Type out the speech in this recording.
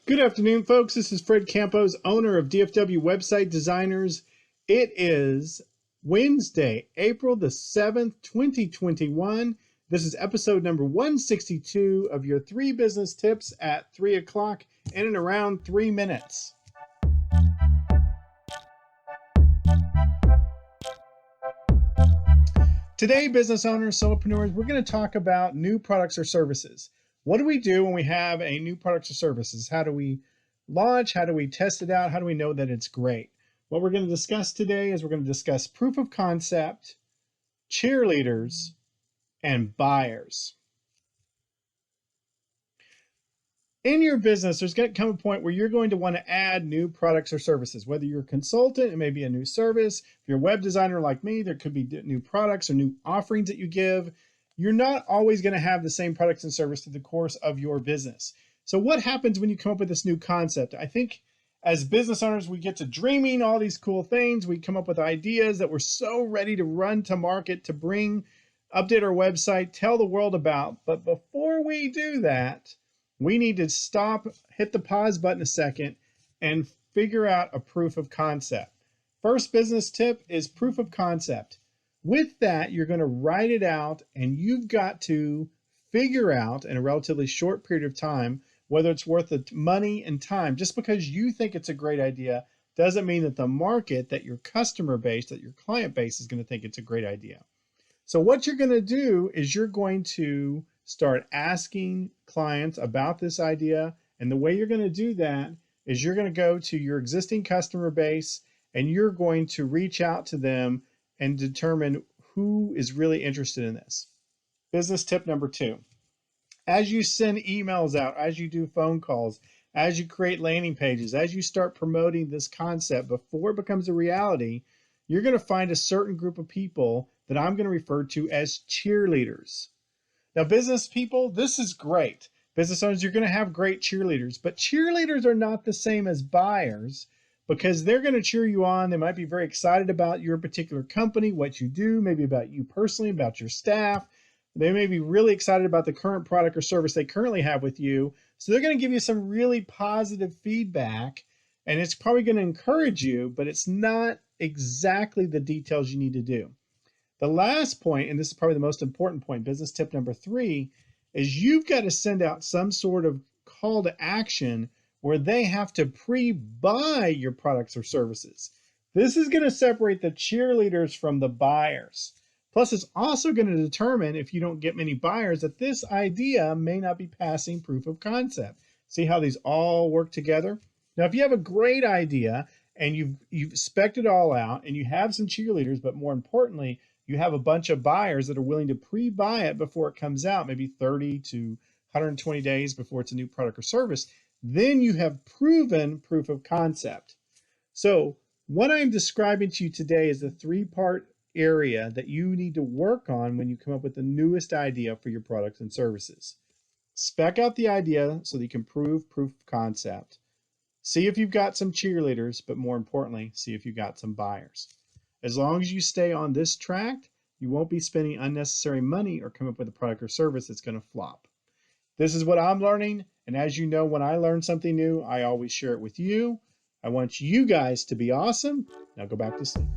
Good afternoon, folks. This is Fred Campos, owner of DFW Website Designers. It is Wednesday, April the 7th, 2021. This is episode number 162 of your 3 business tips at 3 o'clock and in around 3 minutes. Today, business owners, solopreneurs, we're going to talk about new products or services. What do we do when we have a new product or services? How do we launch? How do we test it out? How do we know that it's great? What we're going to discuss today is we're going to discuss proof of concept, cheerleaders, and buyers. In your business, there's going to come a point where you're going to want to add new products or services. Whether you're a consultant, it may be a new service. If you're a web designer like me, there could be new products or new offerings that you give. You're not always going to have the same products and service through the course of your business. So what happens when you come up with this new concept? I think as business owners, we get to dreaming all these cool things. We come up with ideas that we're so ready to run to market, to bring, update our website, tell the world about. But before we do that, we need to stop, hit the pause button a second, and figure out a proof of concept. First business tip is proof of concept. With that, you're going to write it out, and you've got to figure out in a relatively short period of time whether it's worth the money and time. Just because you think it's a great idea doesn't mean that the market, that your customer base, that your client base is going to think it's a great idea. So what you're going to do is you're going to start asking clients about this idea. And the way you're going to do that is you're going to go to your existing customer base and you're going to reach out to them and determine who is really interested in this. Business tip number 2. As you send emails out, as you do phone calls, as you create landing pages, as you start promoting this concept before it becomes a reality, you're going to find a certain group of people that I'm going to refer to as cheerleaders. Now, business people, this is great. Business owners, you're going to have great cheerleaders, but cheerleaders are not the same as buyers because they're going to cheer you on. They might be very excited about your particular company, what you do, maybe about you personally, about your staff. They may be really excited about the current product or service they currently have with you. So they're going to give you some really positive feedback, and it's probably going to encourage you, but it's not exactly the details you need to do. The last point, and this is probably the most important point, business tip number 3, is you've got to send out some sort of call to action where they have to pre-buy your products or services. This is going to separate the cheerleaders from the buyers. Plus, it's also going to determine, if you don't get many buyers, that this idea may not be passing proof of concept. See how these all work together? Now, if you have a great idea and you've spec'd it all out and you have some cheerleaders, but more importantly, you have a bunch of buyers that are willing to pre-buy it before it comes out, maybe 30 to 120 days before it's a new product or service, then you have proven proof of concept. So what I'm describing to you today is the 3-part area that you need to work on when you come up with the newest idea for your products and services. Spec out the idea so that you can prove proof of concept. See if you've got some cheerleaders, but more importantly, see if you've got some buyers. As long as you stay on this track, you won't be spending unnecessary money or come up with a product or service that's going to flop. This is what I'm learning, and as you know, when I learn something new, I always share it with you. I want you guys to be awesome. Now go back to sleep.